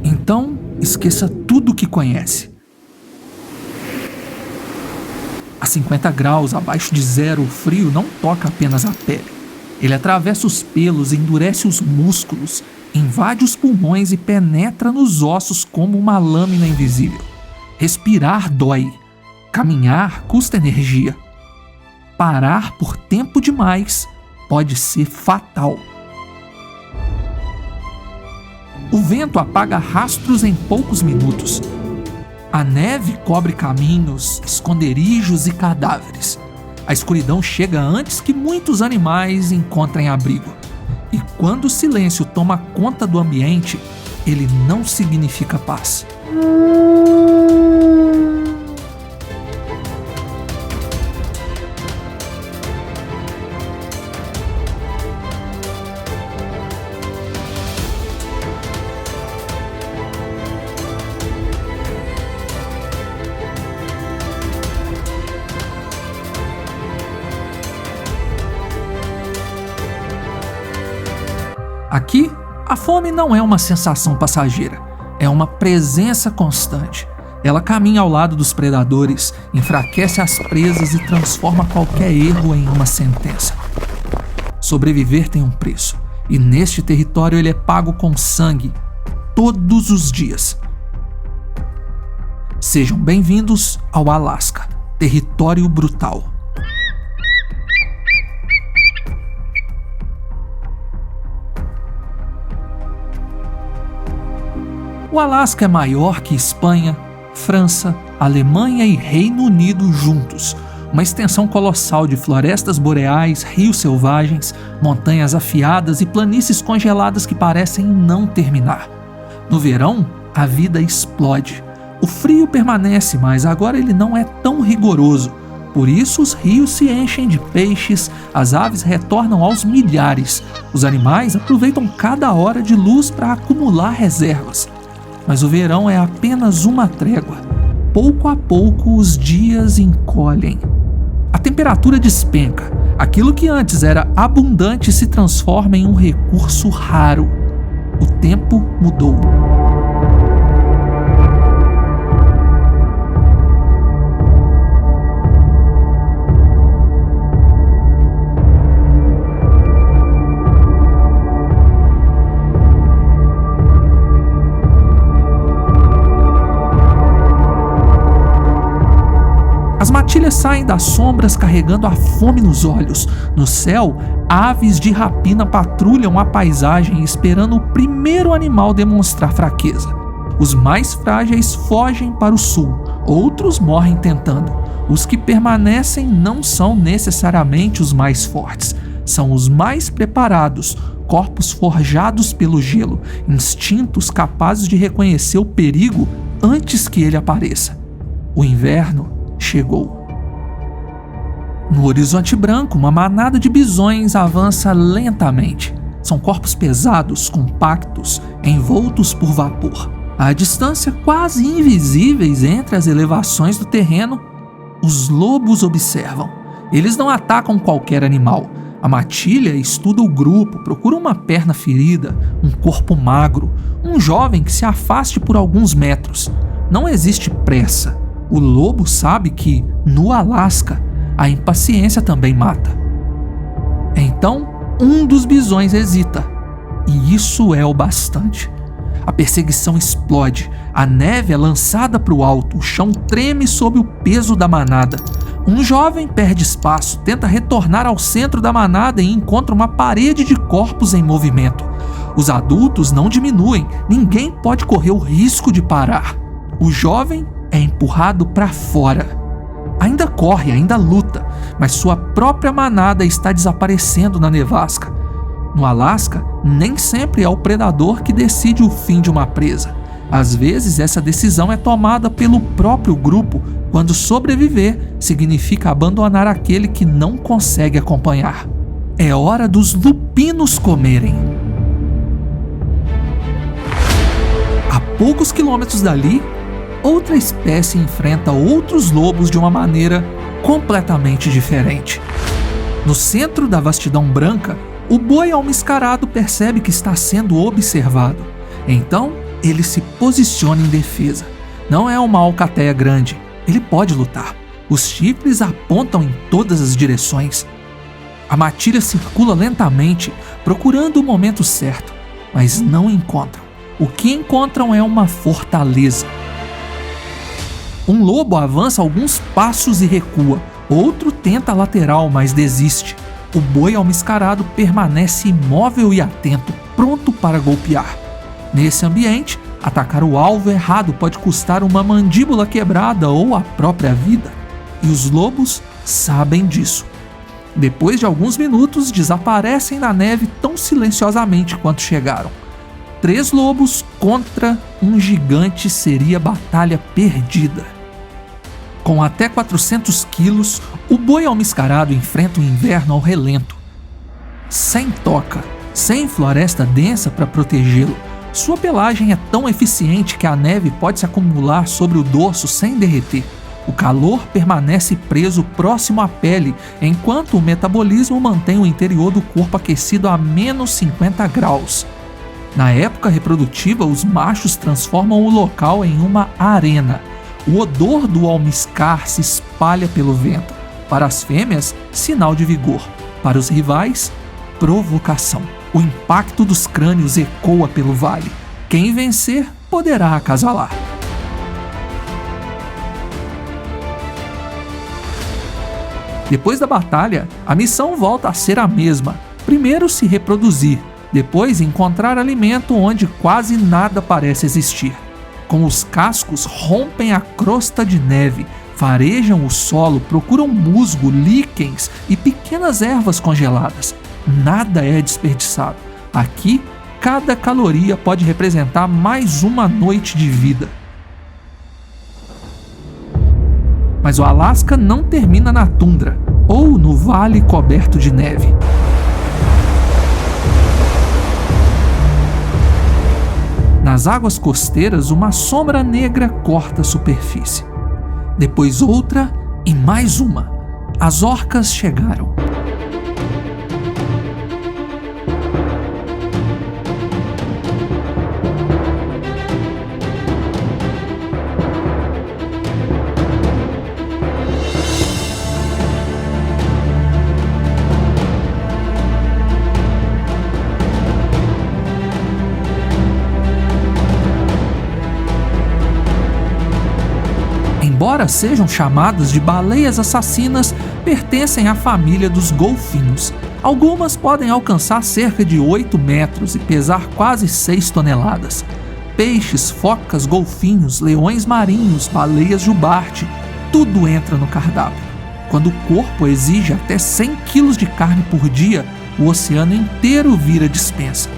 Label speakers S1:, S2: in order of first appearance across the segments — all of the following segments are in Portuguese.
S1: Então, esqueça tudo o que conhece. A 50 graus abaixo de zero, o frio não toca apenas a pele. Ele atravessa os pelos, endurece os músculos, invade os pulmões e penetra nos ossos como uma lâmina invisível. Respirar dói. Caminhar custa energia. Parar por tempo demais pode ser fatal. O vento apaga rastros em poucos minutos. A neve cobre caminhos, esconderijos e cadáveres. A escuridão chega antes que muitos animais encontrem abrigo. E quando o silêncio toma conta do ambiente, ele não significa paz. Aqui, a fome não é uma sensação passageira, é uma presença constante. Ela caminha ao lado dos predadores, enfraquece as presas e transforma qualquer erro em uma sentença. Sobreviver tem um preço, e neste território ele é pago com sangue, todos os dias. Sejam bem-vindos ao Alasca, território brutal. O Alasca é maior que Espanha, França, Alemanha e Reino Unido juntos. Uma extensão colossal de florestas boreais, rios selvagens, montanhas afiadas e planícies congeladas que parecem não terminar. No verão, a vida explode. O frio permanece, mas agora ele não é tão rigoroso. Por isso os rios se enchem de peixes, as aves retornam aos milhares. Os animais aproveitam cada hora de luz para acumular reservas. Mas o verão é apenas uma trégua. Pouco a pouco os dias encolhem. A temperatura despenca. Aquilo que antes era abundante se transforma em um recurso raro. O tempo mudou. As matilhas saem das sombras carregando a fome nos olhos. No céu, aves de rapina patrulham a paisagem esperando o primeiro animal demonstrar fraqueza. Os mais frágeis fogem para o sul, outros morrem tentando. Os que permanecem não são necessariamente os mais fortes, são os mais preparados, corpos forjados pelo gelo, instintos capazes de reconhecer o perigo antes que ele apareça. O inverno chegou. No horizonte branco, uma manada de bisões avança lentamente. São corpos pesados, compactos, envoltos por vapor. À distância, quase invisíveis entre as elevações do terreno, os lobos observam. Eles não atacam qualquer animal. A matilha estuda o grupo, procura uma perna ferida, um corpo magro, um jovem que se afaste por alguns metros. Não existe pressa. O lobo sabe que, no Alasca, a impaciência também mata. Então, um dos bisões hesita, e isso é o bastante. A perseguição explode, a neve é lançada para o alto, o chão treme sob o peso da manada. Um jovem perde espaço, tenta retornar ao centro da manada e encontra uma parede de corpos em movimento. Os adultos não diminuem, ninguém pode correr o risco de parar. O jovem é empurrado para fora. Ainda corre, ainda luta, mas sua própria manada está desaparecendo na nevasca. No Alasca, nem sempre é o predador que decide o fim de uma presa. Às vezes, essa decisão é tomada pelo próprio grupo, quando sobreviver significa abandonar aquele que não consegue acompanhar. É hora dos lupinos comerem. A poucos quilômetros dali, outra espécie enfrenta outros lobos de uma maneira completamente diferente. No centro da vastidão branca, O boi almiscarado percebe que está sendo observado. Então, ele se posiciona em defesa. Não é uma alcateia grande, ele pode lutar. Os chifres apontam em todas as direções. A matilha circula lentamente, procurando o momento certo, mas não encontram. O que encontram é uma fortaleza. Um lobo avança alguns passos e recua. Outro tenta a lateral, mas desiste. O boi almiscarado permanece imóvel e atento, pronto para golpear. Nesse ambiente, atacar o alvo errado pode custar uma mandíbula quebrada ou a própria vida. E os lobos sabem disso. Depois de alguns minutos, desaparecem na neve tão silenciosamente quanto chegaram. 3 lobos contra um gigante seria batalha perdida. Com até 400 quilos, o boi almiscarado enfrenta o inverno ao relento. Sem toca, sem floresta densa para protegê-lo, sua pelagem é tão eficiente que a neve pode se acumular sobre o dorso sem derreter. O calor permanece preso próximo à pele, enquanto o metabolismo mantém o interior do corpo aquecido a menos 50 graus. Na época reprodutiva, os machos transformam o local em uma arena. O odor do almiscar se espalha pelo vento. Para as fêmeas, sinal de vigor. Para os rivais, provocação. O impacto dos crânios ecoa pelo vale. Quem vencer poderá acasalar. Depois da batalha, a missão volta a ser a mesma. Primeiro se reproduzir, depois encontrar alimento onde quase nada parece existir. Com os cascos, rompem a crosta de neve, farejam o solo, procuram musgo, líquens e pequenas ervas congeladas. Nada é desperdiçado. Aqui, cada caloria pode representar mais uma noite de vida. Mas o Alasca não termina na tundra ou no vale coberto de neve. Nas águas costeiras, uma sombra negra corta a superfície. Depois outra e mais uma. As orcas chegaram. Embora sejam chamadas de baleias assassinas, pertencem à família dos golfinhos. Algumas podem alcançar cerca de 8 metros e pesar quase 6 toneladas. Peixes, focas, golfinhos, leões marinhos, baleias jubarte, tudo entra no cardápio. Quando o corpo exige até 100 quilos de carne por dia, o oceano inteiro vira dispensa.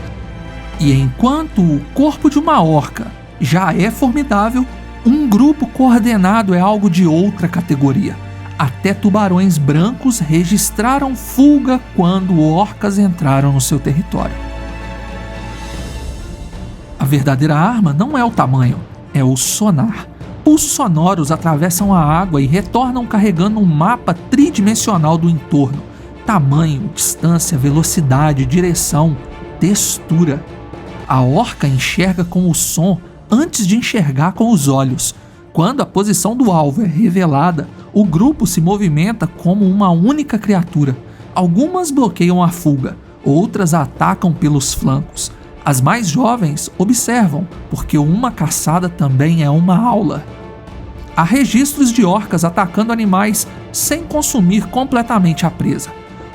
S1: E enquanto o corpo de uma orca já é formidável, um grupo coordenado é algo de outra categoria. Até tubarões brancos registraram fuga quando orcas entraram no seu território. A verdadeira arma não é o tamanho, é o sonar. Pulsos sonoros atravessam a água e retornam carregando um mapa tridimensional do entorno. Tamanho, distância, velocidade, direção, textura. A orca enxerga com o som antes de enxergar com os olhos. Quando a posição do alvo é revelada, o grupo se movimenta como uma única criatura. Algumas bloqueiam a fuga, outras atacam pelos flancos. As mais jovens observam, porque uma caçada também é uma aula. Há registros de orcas atacando animais sem consumir completamente a presa.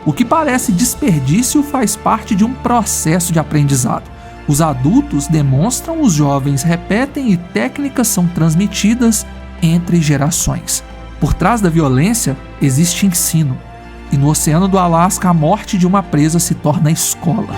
S1: O que parece desperdício faz parte de um processo de aprendizado. Os adultos demonstram, os jovens repetem e técnicas são transmitidas entre gerações. Por trás da violência existe ensino, e no Oceano do Alasca a morte de uma presa se torna escola.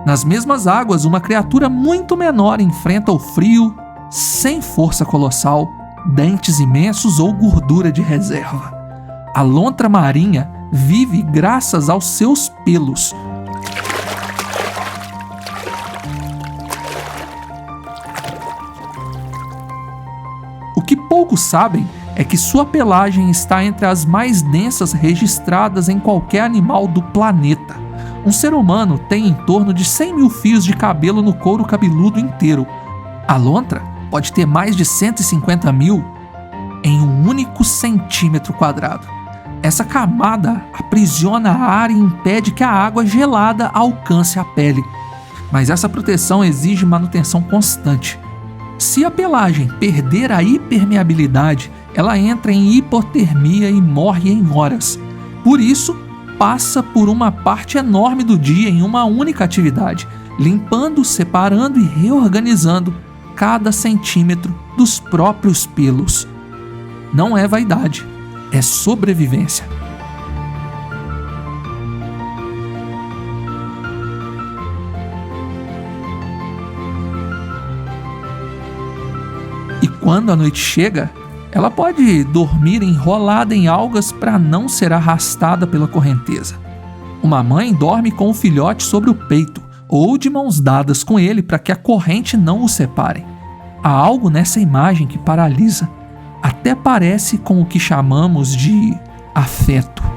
S1: Nas mesmas águas, uma criatura muito menor enfrenta o frio sem força colossal, dentes imensos ou gordura de reserva. A lontra marinha vive graças aos seus pelos. poucos sabem é que sua pelagem está entre as mais densas registradas em qualquer animal do planeta. Um ser humano tem em torno de 100 mil fios de cabelo no couro cabeludo inteiro. A lontra pode ter mais de 150 mil em um único centímetro quadrado. Essa camada aprisiona ar e impede que a água gelada alcance a pele. Mas essa proteção exige manutenção constante. Se a pelagem perder a impermeabilidade, ela entra em hipotermia e morre em horas. Por isso, passa por uma parte enorme do dia em uma única atividade, limpando, separando e reorganizando cada centímetro dos próprios pelos. Não é vaidade, é sobrevivência. E quando a noite chega, ela pode dormir enrolada em algas para não ser arrastada pela correnteza. Uma mãe dorme com o filhote sobre o peito ou de mãos dadas com ele para que a corrente não o separe. Há algo nessa imagem que paralisa, até parece com o que chamamos de afeto.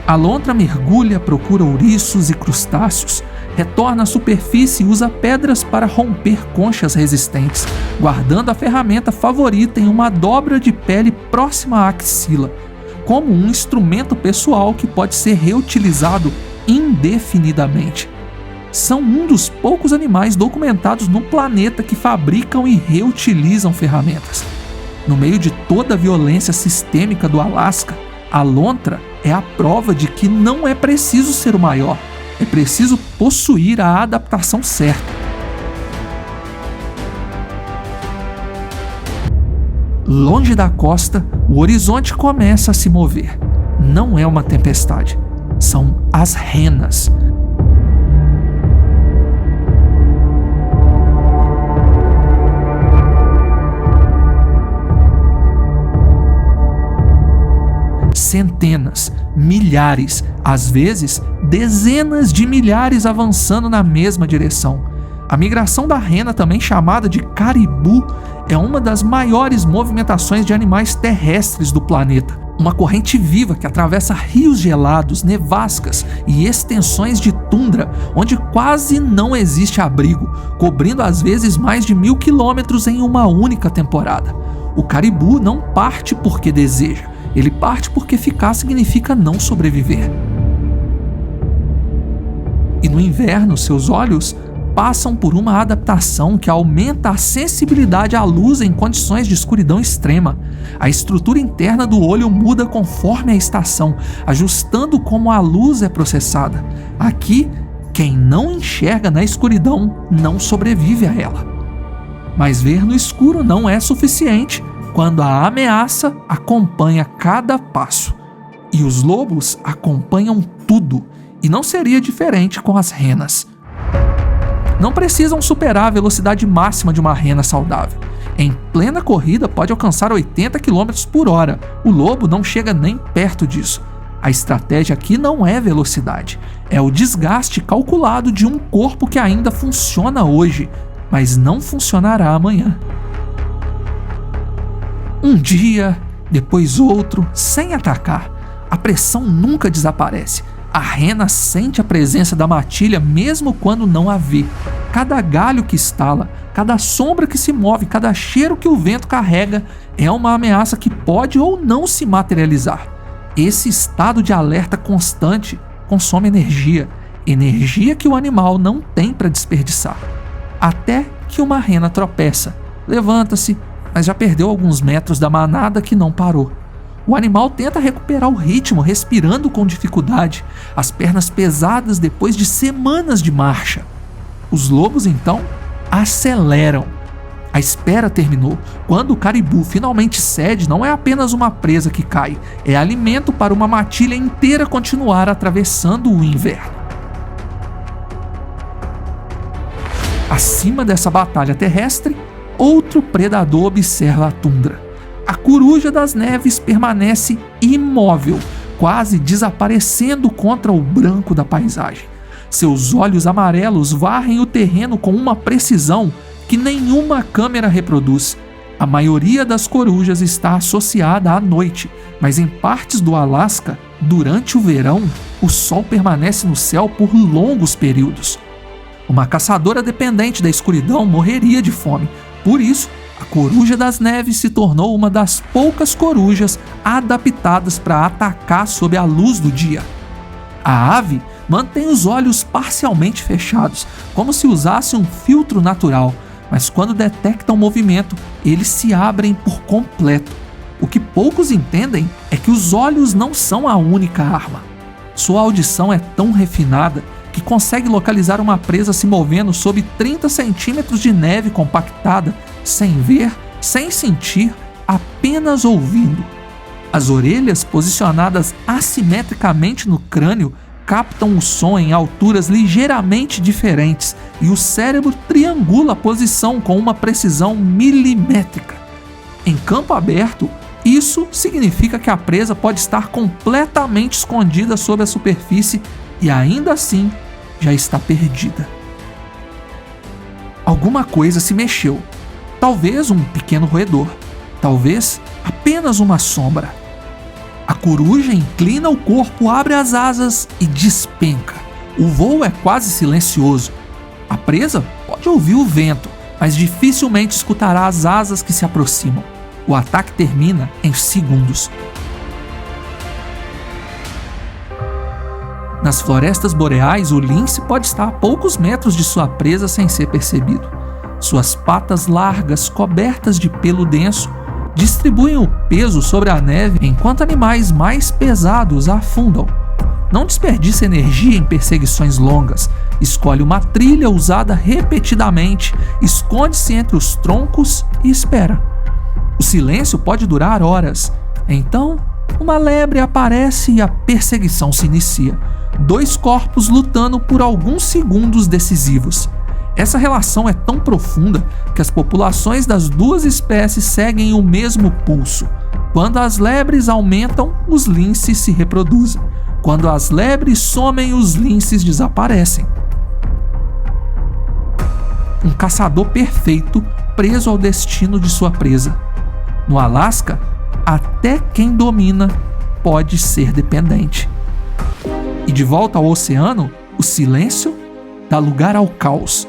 S1: A lontra mergulha, procura ouriços e crustáceos, retorna à superfície e usa pedras para romper conchas resistentes, guardando a ferramenta favorita em uma dobra de pele próxima à axila, como um instrumento pessoal que pode ser reutilizado indefinidamente. São um dos poucos animais documentados no planeta que fabricam e reutilizam ferramentas. No meio de toda a violência sistêmica do Alasca, a lontra é a prova de que não é preciso ser o maior, é preciso possuir a adaptação certa. Longe da costa, o horizonte começa a se mover. Não é uma tempestade, são as renas. Centenas, milhares, às vezes dezenas de milhares avançando na mesma direção. A migração da rena, também chamada de caribu, é uma das maiores movimentações de animais terrestres do planeta. Uma corrente viva que atravessa rios gelados, nevascas e extensões de tundra, onde quase não existe abrigo, cobrindo às vezes mais de 1000 quilômetros em uma única temporada. O caribu não parte porque deseja, ele parte porque ficar significa não sobreviver. E no inverno, seus olhos passam por uma adaptação que aumenta a sensibilidade à luz em condições de escuridão extrema. A estrutura interna do olho muda conforme a estação, ajustando como a luz é processada. Aqui, quem não enxerga na escuridão não sobrevive a ela. Mas ver no escuro não é suficiente quando a ameaça acompanha cada passo. E os lobos acompanham tudo, e não seria diferente com as renas. Não precisam superar a velocidade máxima de uma rena saudável. Em plena corrida pode alcançar 80 km por hora. O lobo não chega nem perto disso. A estratégia aqui não é velocidade, é o desgaste calculado de um corpo que ainda funciona hoje, mas não funcionará amanhã. Um dia, depois outro, sem atacar. A pressão nunca desaparece. A rena sente a presença da matilha mesmo quando não a vê. Cada galho que estala, cada sombra que se move, cada cheiro que o vento carrega é uma ameaça que pode ou não se materializar. Esse estado de alerta constante consome energia que o animal não tem para desperdiçar. Até que uma rena tropeça, levanta-se, mas já perdeu alguns metros da manada que não parou. O animal tenta recuperar o ritmo, respirando com dificuldade, as pernas pesadas depois de semanas de marcha. Os lobos, então, aceleram. A espera terminou. Quando o caribu finalmente cede, não é apenas uma presa que cai, é alimento para uma matilha inteira continuar atravessando o inverno. Acima dessa batalha terrestre, outro predador observa a tundra. A coruja das neves permanece imóvel, quase desaparecendo contra o branco da paisagem. Seus olhos amarelos varrem o terreno com uma precisão que nenhuma câmera reproduz. A maioria das corujas está associada à noite, mas em partes do Alasca, durante o verão, o sol permanece no céu por longos períodos. Uma caçadora dependente da escuridão morreria de fome. Por isso, a coruja das neves se tornou uma das poucas corujas adaptadas para atacar sob a luz do dia. A ave mantém os olhos parcialmente fechados, como se usasse um filtro natural, mas quando detectam movimento, eles se abrem por completo. O que poucos entendem é que os olhos não são a única arma. Sua audição é tão refinada que consegue localizar uma presa se movendo sob 30 centímetros de neve compactada, sem ver, sem sentir, apenas ouvindo. As orelhas, posicionadas assimetricamente no crânio, captam o som em alturas ligeiramente diferentes e o cérebro triangula a posição com uma precisão milimétrica. Em campo aberto, isso significa que a presa pode estar completamente escondida sob a superfície e ainda assim já está perdida. Alguma coisa se mexeu. Talvez um pequeno roedor, talvez apenas uma sombra. A coruja inclina o corpo, abre as asas e despenca. O voo é quase silencioso. A presa pode ouvir o vento, mas dificilmente escutará as asas que se aproximam. O ataque termina em segundos. Nas florestas boreais, o lince pode estar a poucos metros de sua presa sem ser percebido. Suas patas largas, cobertas de pelo denso, distribuem o peso sobre a neve enquanto animais mais pesados a afundam. Não desperdiça energia em perseguições longas. Escolhe uma trilha usada repetidamente, esconde-se entre os troncos e espera. O silêncio pode durar horas. Então, uma lebre aparece e a perseguição se inicia. Dois corpos lutando por alguns segundos decisivos. Essa relação é tão profunda que as populações das duas espécies seguem o mesmo pulso. Quando as lebres aumentam, os linces se reproduzem. Quando as lebres somem, os linces desaparecem. Um caçador perfeito preso ao destino de sua presa. No Alasca, até quem domina pode ser dependente. E de volta ao oceano, o silêncio dá lugar ao caos.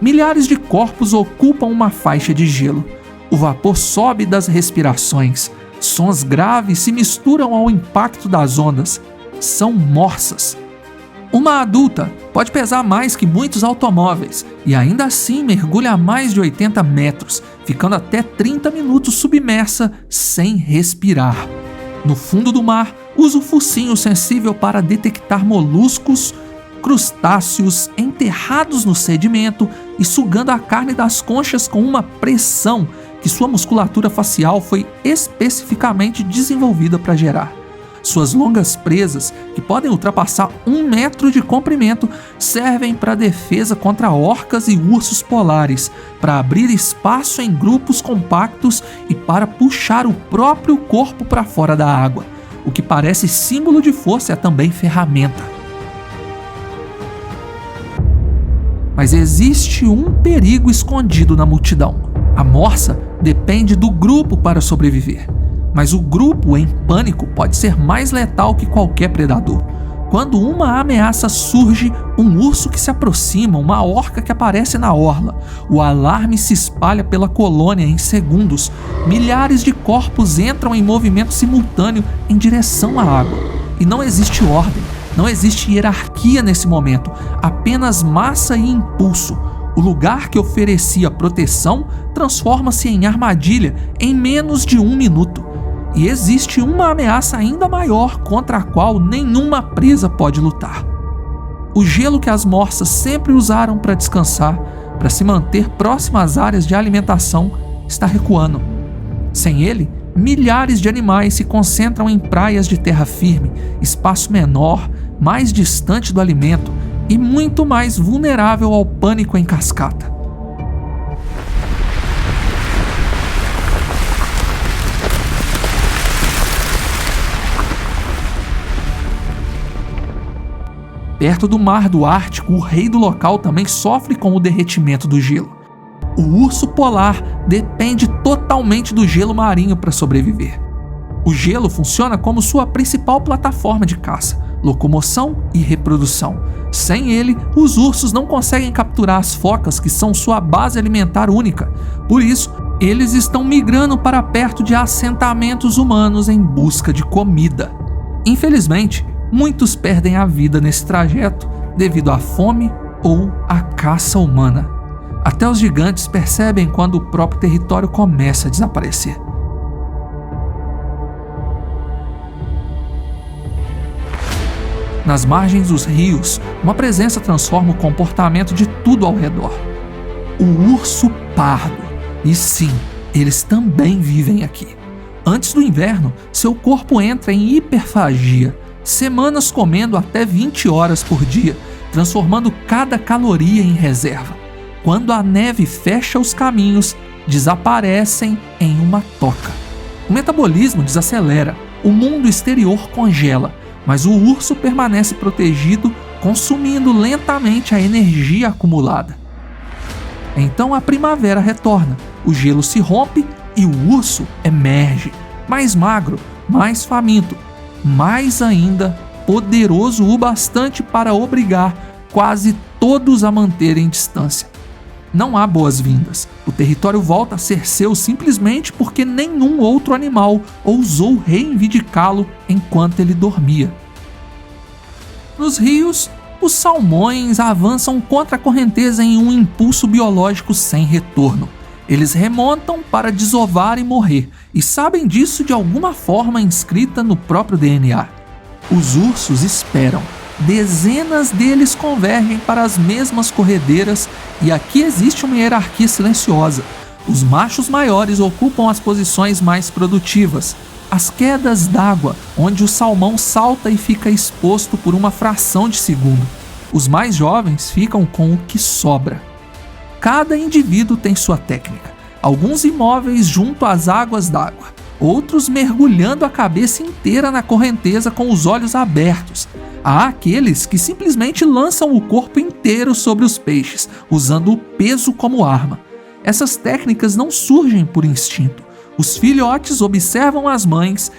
S1: Milhares de corpos ocupam uma faixa de gelo. O vapor sobe das respirações. Sons graves se misturam ao impacto das ondas. São morsas. Uma adulta pode pesar mais que muitos automóveis e ainda assim mergulha a mais de 80 metros, ficando até 30 minutos submersa sem respirar. No fundo do mar, usa o focinho sensível para detectar moluscos, crustáceos enterrados no sedimento e sugando a carne das conchas com uma pressão que sua musculatura facial foi especificamente desenvolvida para gerar. Suas longas presas, que podem ultrapassar 1 metro de comprimento, servem para defesa contra orcas e ursos polares, para abrir espaço em grupos compactos e para puxar o próprio corpo para fora da água. O que parece símbolo de força é também ferramenta. Mas existe um perigo escondido na multidão. A morsa depende do grupo para sobreviver. Mas o grupo em pânico pode ser mais letal que qualquer predador. Quando uma ameaça surge, um urso que se aproxima, uma orca que aparece na orla, o alarme se espalha pela colônia em segundos. Milhares de corpos entram em movimento simultâneo em direção à água. E não existe ordem, não existe hierarquia nesse momento, apenas massa e impulso. O lugar que oferecia proteção transforma-se em armadilha em menos de 1 minuto. E existe uma ameaça ainda maior contra a qual nenhuma presa pode lutar. O gelo que as morsas sempre usaram para descansar, para se manter próximo às áreas de alimentação, está recuando. Sem ele, milhares de animais se concentram em praias de terra firme, espaço menor, mais distante do alimento e muito mais vulnerável ao pânico em cascata. Perto do mar do Ártico, o rei do local também sofre com o derretimento do gelo. O urso polar depende totalmente do gelo marinho para sobreviver. O gelo funciona como sua principal plataforma de caça, locomoção e reprodução. Sem ele, os ursos não conseguem capturar as focas, que são sua base alimentar única. Por isso, eles estão migrando para perto de assentamentos humanos em busca de comida. Infelizmente, muitos perdem a vida nesse trajeto devido à fome ou à caça humana. Até os gigantes percebem quando o próprio território começa a desaparecer. Nas margens dos rios, uma presença transforma o comportamento de tudo ao redor. O urso pardo. E sim, eles também vivem aqui. Antes do inverno, seu corpo entra em hiperfagia, semanas comendo até 20 horas por dia, transformando cada caloria em reserva. Quando a neve fecha os caminhos, desaparecem em uma toca. O metabolismo desacelera, o mundo exterior congela, mas o urso permanece protegido, consumindo lentamente a energia acumulada. Então a primavera retorna, o gelo se rompe e o urso emerge, mais magro, mais faminto, mais ainda poderoso o bastante para obrigar quase todos a manterem distância. Não há boas-vindas. O território volta a ser seu simplesmente porque nenhum outro animal ousou reivindicá-lo enquanto ele dormia. Nos rios, os salmões avançam contra a correnteza em um impulso biológico sem retorno. Eles remontam para desovar e morrer, e sabem disso de alguma forma inscrita no próprio DNA. Os ursos esperam. Dezenas deles convergem para as mesmas corredeiras e aqui existe uma hierarquia silenciosa. Os machos maiores ocupam as posições mais produtivas. As quedas d'água, onde o salmão salta e fica exposto por uma fração de segundo. Os mais jovens ficam com o que sobra. Cada indivíduo tem sua técnica. Alguns imóveis junto às águas d'água, outros mergulhando a cabeça inteira na correnteza com os olhos abertos. Há aqueles que simplesmente lançam o corpo inteiro sobre os peixes, usando o peso como arma. Essas técnicas não surgem por instinto. Os filhotes observam as mães,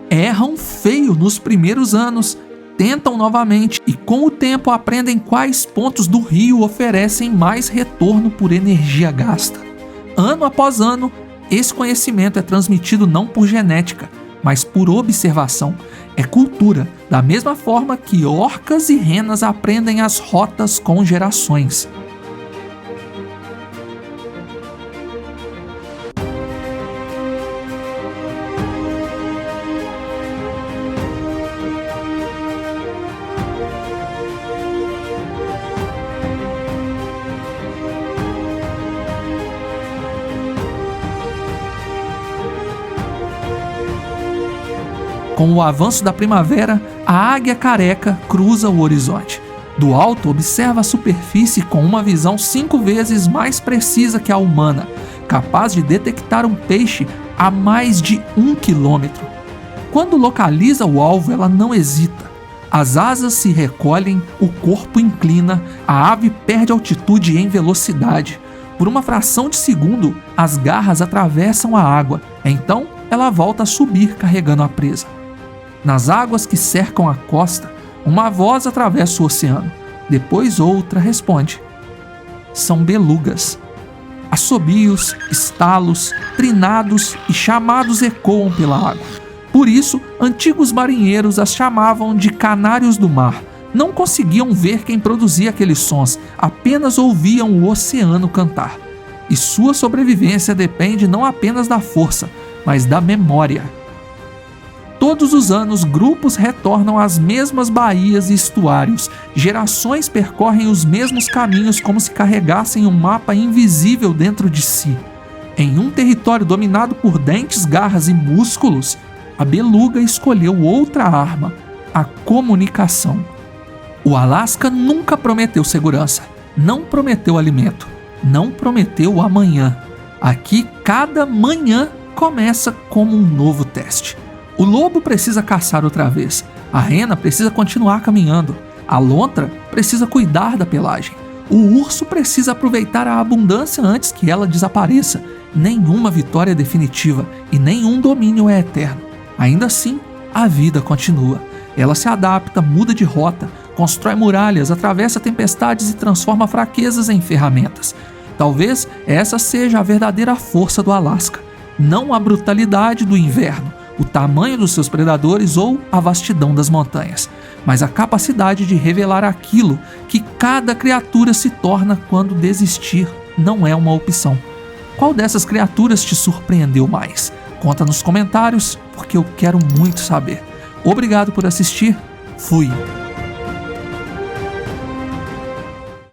S1: erram feio nos primeiros anos, tentam novamente e com o tempo aprendem quais pontos do rio oferecem mais retorno por energia gasta. Ano após ano, esse conhecimento é transmitido não por genética, mas por observação. É cultura, da mesma forma que orcas e renas aprendem as rotas com gerações. Com o avanço da primavera, a águia careca cruza o horizonte. Do alto, observa a superfície com uma visão 5 vezes mais precisa que a humana, capaz de detectar um peixe a mais de 1 quilômetro. Quando localiza o alvo, ela não hesita. As asas se recolhem, o corpo inclina, a ave perde altitude em velocidade. Por uma fração de segundo, as garras atravessam a água. Então, ela volta a subir carregando a presa. Nas águas que cercam a costa, uma voz atravessa o oceano. Depois outra responde. São belugas. Assobios, estalos, trinados e chamados ecoam pela água. Por isso, antigos marinheiros as chamavam de canários do mar. Não conseguiam ver quem produzia aqueles sons, apenas ouviam o oceano cantar. E sua sobrevivência depende não apenas da força, mas da memória. Todos os anos, grupos retornam às mesmas baías e estuários. Gerações percorrem os mesmos caminhos como se carregassem um mapa invisível dentro de si. Em um território dominado por dentes, garras e músculos, a beluga escolheu outra arma: a comunicação. O Alasca nunca prometeu segurança, não prometeu alimento, não prometeu amanhã. Aqui, cada manhã começa como um novo teste. O lobo precisa caçar outra vez, a rena precisa continuar caminhando, a lontra precisa cuidar da pelagem, o urso precisa aproveitar a abundância antes que ela desapareça. Nenhuma vitória é definitiva e nenhum domínio é eterno. Ainda assim, a vida continua. Ela se adapta, muda de rota, constrói muralhas, atravessa tempestades e transforma fraquezas em ferramentas. Talvez essa seja a verdadeira força do Alasca. Não a brutalidade do inverno, o tamanho dos seus predadores ou a vastidão das montanhas, mas a capacidade de revelar aquilo que cada criatura se torna quando desistir não é uma opção. Qual dessas criaturas te surpreendeu mais? Conta nos comentários, porque eu quero muito saber. Obrigado por assistir. Fui!